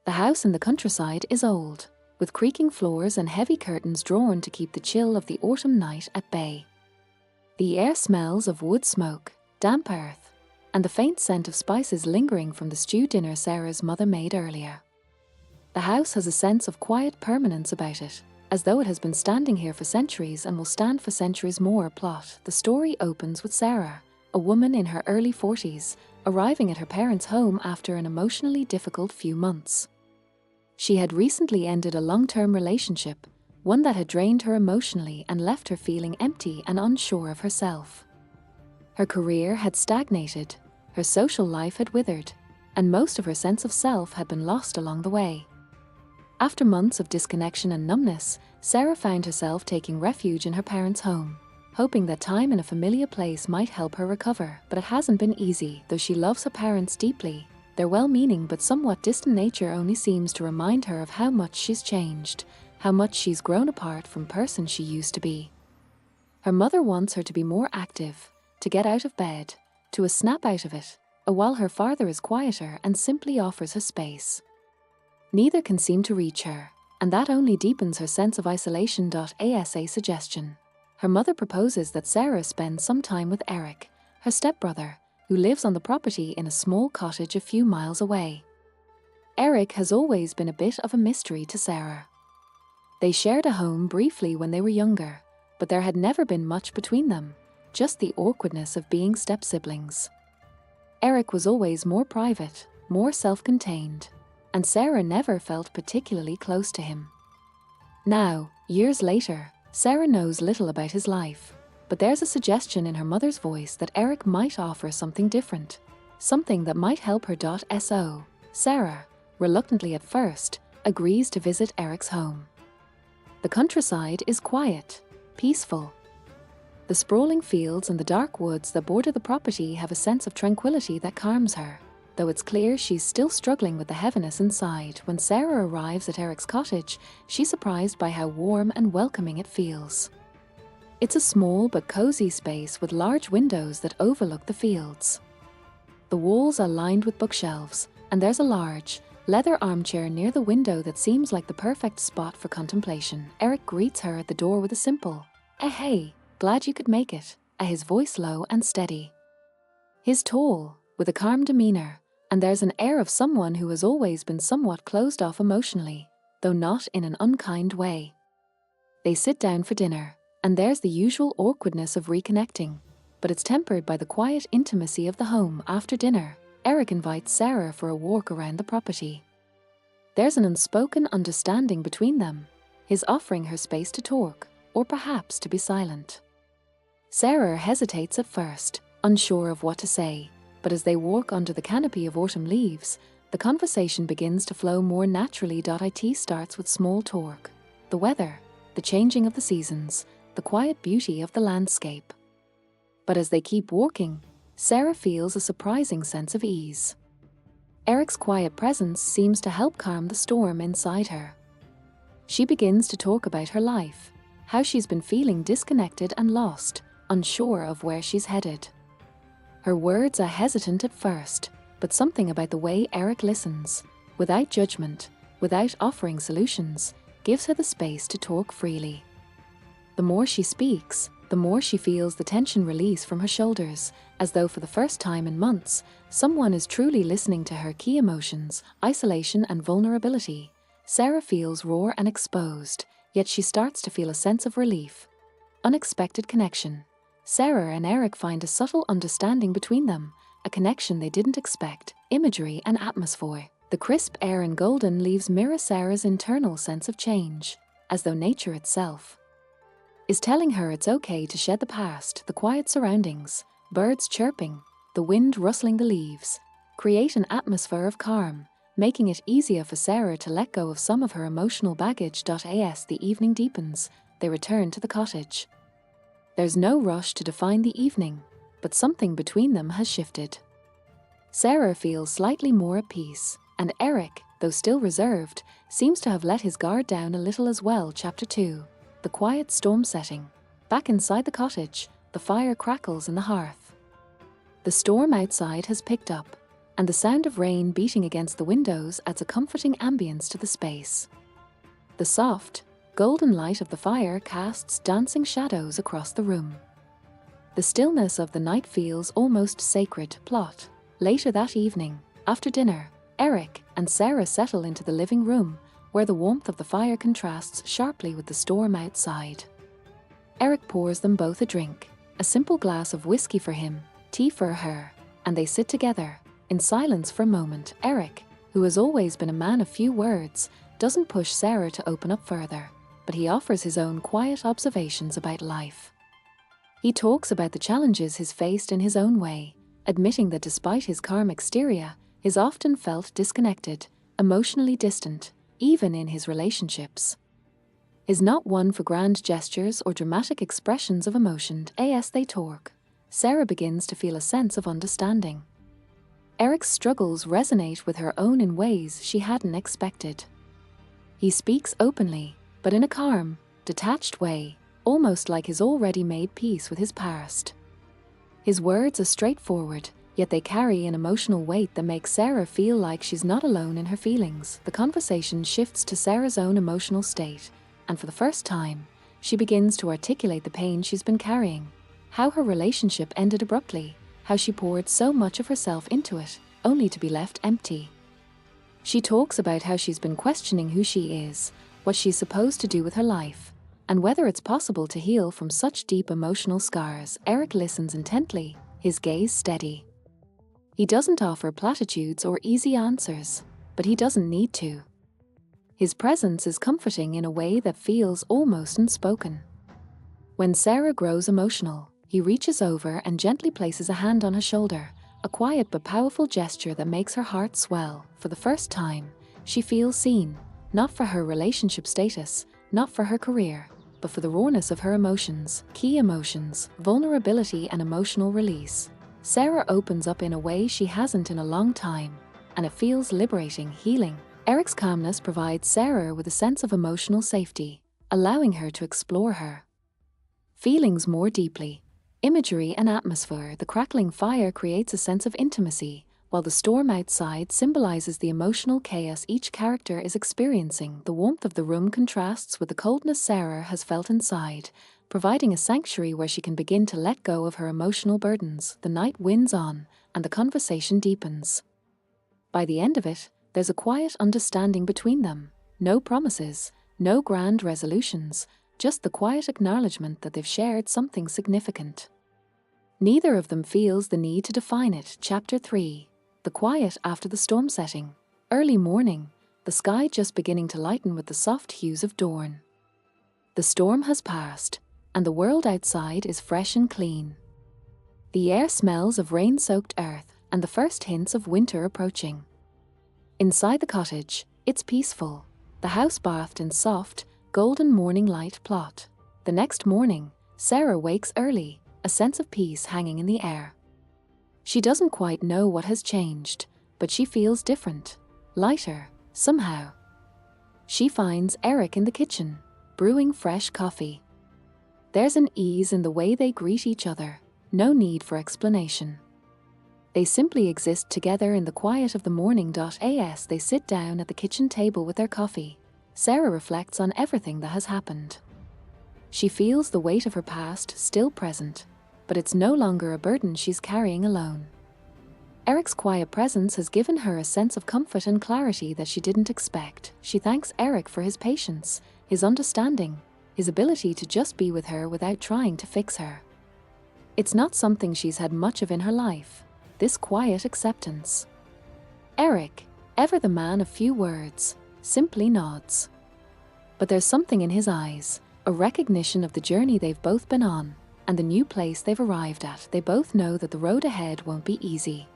The house in the countryside is old, with creaking floors and heavy curtains drawn to keep the chill of the autumn night at bay. The air smells of wood smoke, damp earth, and the faint scent of spices lingering from the stew dinner Sarah's mother made earlier. The house has a sense of quiet permanence about it, as though it has been standing here for centuries and will stand for centuries more. Plot: the story opens with Sarah, a woman in her early 40s, arriving at her parents' home after an emotionally difficult few months. She had recently ended a long-term relationship, one that had drained her emotionally and left her feeling empty and unsure of herself. Her career had stagnated, her social life had withered, and most of her sense of self had been lost along the way. After months of disconnection and numbness, Sarah found herself taking refuge in her parents' home, hoping that time in a familiar place might help her recover. But it hasn't been easy. Though she loves her parents deeply, their well-meaning but somewhat distant nature only seems to remind her of how much she's changed, how much she's grown apart from the person she used to be. Her mother wants her to be more active, to get out of bed, to snap out of it, while her father is quieter and simply offers her space. Neither can seem to reach her, and that only deepens her sense of isolation. As a suggestion, her mother proposes that Sarah spend some time with Eric, her stepbrother, who lives on the property in a small cottage a few miles away. Eric has always been a bit of a mystery to Sarah. They shared a home briefly when they were younger, but there had never been much between them, just the awkwardness of being step-siblings. Eric was always more private, more self-contained, and Sarah never felt particularly close to him. Now, years later, Sarah knows little about his life, but there's a suggestion in her mother's voice that Eric might offer something different, something that might help her. So, Sarah, reluctantly at first, agrees to visit Eric's home. The countryside is quiet, peaceful. The sprawling fields and the dark woods that border the property have a sense of tranquility that calms her, though it's clear she's still struggling with the heaviness inside. When Sarah arrives at Eric's cottage, she's surprised by how warm and welcoming it feels. It's a small but cozy space with large windows that overlook the fields. The walls are lined with bookshelves, and there's a large, leather armchair near the window that seems like the perfect spot for contemplation. Eric greets her at the door with a simple, "Hey, glad you could make it," his voice low and steady. He's tall, with a calm demeanor, and there's an air of someone who has always been somewhat closed off emotionally, though not in an unkind way. They sit down for dinner, and there's the usual awkwardness of reconnecting, but it's tempered by the quiet intimacy of the home. After dinner, Eric invites Sarah for a walk around the property. There's an unspoken understanding between them, his offering her space to talk, or perhaps to be silent. Sarah hesitates at first, unsure of what to say, but as they walk under the canopy of autumn leaves, the conversation begins to flow more naturally. It starts with small talk, the weather, the changing of the seasons, the quiet beauty of the landscape. But as they keep walking, Sarah feels a surprising sense of ease. Eric's quiet presence seems to help calm the storm inside her. She begins to talk about her life, how she's been feeling disconnected and lost, unsure of where she's headed. Her words are hesitant at first, but something about the way Eric listens, without judgment, without offering solutions, gives her the space to talk freely. The more she speaks, the more she feels the tension release from her shoulders, as though for the first time in months, someone is truly listening to her key emotions, isolation and vulnerability. Sarah feels raw and exposed, yet she starts to feel a sense of relief. Unexpected connection. Sarah and Eric find a subtle understanding between them, a connection they didn't expect. Imagery and atmosphere. The crisp air and golden leaves mirror Sarah's internal sense of change, as though nature itself is telling her it's okay to shed the past. The quiet surroundings, birds chirping, the wind rustling the leaves, create an atmosphere of calm, making it easier for Sarah to let go of some of her emotional baggage. As the evening deepens, they return to the cottage. There's no rush to define the evening, but something between them has shifted. Sarah feels slightly more at peace, and Eric, though still reserved, seems to have let his guard down a little as well. Chapter 2. The quiet storm setting. Back inside the cottage, the fire crackles in the hearth. The storm outside has picked up, and the sound of rain beating against the windows adds a comforting ambience to the space. The soft, golden light of the fire casts dancing shadows across the room. The stillness of the night feels almost sacred. Plot. Later that evening, after dinner, Eric and Sarah settle into the living room, where the warmth of the fire contrasts sharply with the storm outside. Eric pours them both a drink, a simple glass of whiskey for him, tea for her, and they sit together, in silence for a moment. Eric, who has always been a man of few words, doesn't push Sarah to open up further, but he offers his own quiet observations about life. He talks about the challenges he's faced in his own way, admitting that despite his calm exterior, he's often felt disconnected, emotionally distant, even in his relationships. Is not one for grand gestures or dramatic expressions of emotion. As they talk, Sarah begins to feel a sense of understanding. Eric's struggles resonate with her own in ways she hadn't expected. He speaks openly, but in a calm, detached way, almost like he's already made peace with his past. His words are straightforward, yet they carry an emotional weight that makes Sarah feel like she's not alone in her feelings. The conversation shifts to Sarah's own emotional state, and for the first time, she begins to articulate the pain she's been carrying, how her relationship ended abruptly, how she poured so much of herself into it, only to be left empty. She talks about how she's been questioning who she is, what she's supposed to do with her life, and whether it's possible to heal from such deep emotional scars. Eric listens intently, his gaze steady. He doesn't offer platitudes or easy answers, but he doesn't need to. His presence is comforting in a way that feels almost unspoken. When Sarah grows emotional, he reaches over and gently places a hand on her shoulder, a quiet but powerful gesture that makes her heart swell. For the first time, she feels seen, not for her relationship status, not for her career, but for the rawness of her emotions, key emotions, vulnerability and emotional release. Sarah opens up in a way she hasn't in a long time, and it feels liberating, healing. Eric's calmness provides Sarah with a sense of emotional safety, allowing her to explore her feelings more deeply. Imagery and atmosphere. The crackling fire creates a sense of intimacy, while the storm outside symbolizes the emotional chaos each character is experiencing. The warmth of the room contrasts with the coldness Sarah has felt inside, providing a sanctuary where she can begin to let go of her emotional burdens. The night winds on, and the conversation deepens. By the end of it, there's a quiet understanding between them. No promises, no grand resolutions, just the quiet acknowledgement that they've shared something significant. Neither of them feels the need to define it. Chapter 3. The quiet after the storm setting. Early morning, the sky just beginning to lighten with the soft hues of dawn. The storm has passed, and the world outside is fresh and clean. The air smells of rain-soaked earth and the first hints of winter approaching. Inside the cottage, it's peaceful, the house bathed in soft, golden morning light. Plot. The next morning, Sarah wakes early, a sense of peace hanging in the air. She doesn't quite know what has changed, but she feels different, lighter, somehow. She finds Eric in the kitchen, brewing fresh coffee. There's an ease in the way they greet each other, no need for explanation. They simply exist together in the quiet of the morning. As they sit down at the kitchen table with their coffee, Sarah reflects on everything that has happened. She feels the weight of her past still present, but it's no longer a burden she's carrying alone. Eric's quiet presence has given her a sense of comfort and clarity that she didn't expect. She thanks Eric for his patience, his understanding, his ability to just be with her without trying to fix her. It's not something she's had much of in her life, this quiet acceptance. Eric, ever the man of few words, simply nods. But there's something in his eyes, a recognition of the journey they've both been on, and the new place they've arrived at. They both know that the road ahead won't be easy.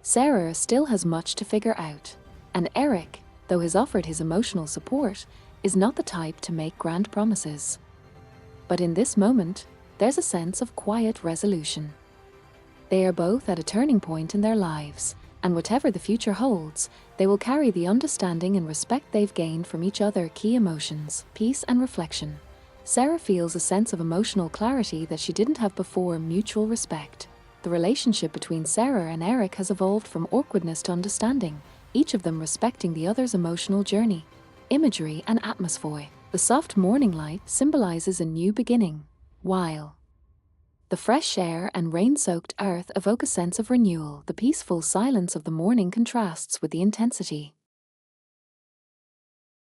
Sarah still has much to figure out, and Eric, though he's offered his emotional support, is not the type to make grand promises. But in this moment, there's a sense of quiet resolution. They are both at a turning point in their lives, and whatever the future holds, they will carry the understanding and respect they've gained from each other. Key emotions, peace and reflection. Sarah feels a sense of emotional clarity that she didn't have before. Mutual respect. The relationship between Sarah and Eric has evolved from awkwardness to understanding, each of them respecting the other's emotional journey. Imagery and atmosphere. The soft morning light symbolizes a new beginning, while the fresh air and rain-soaked earth evoke a sense of renewal. The peaceful silence of the morning contrasts with the intensity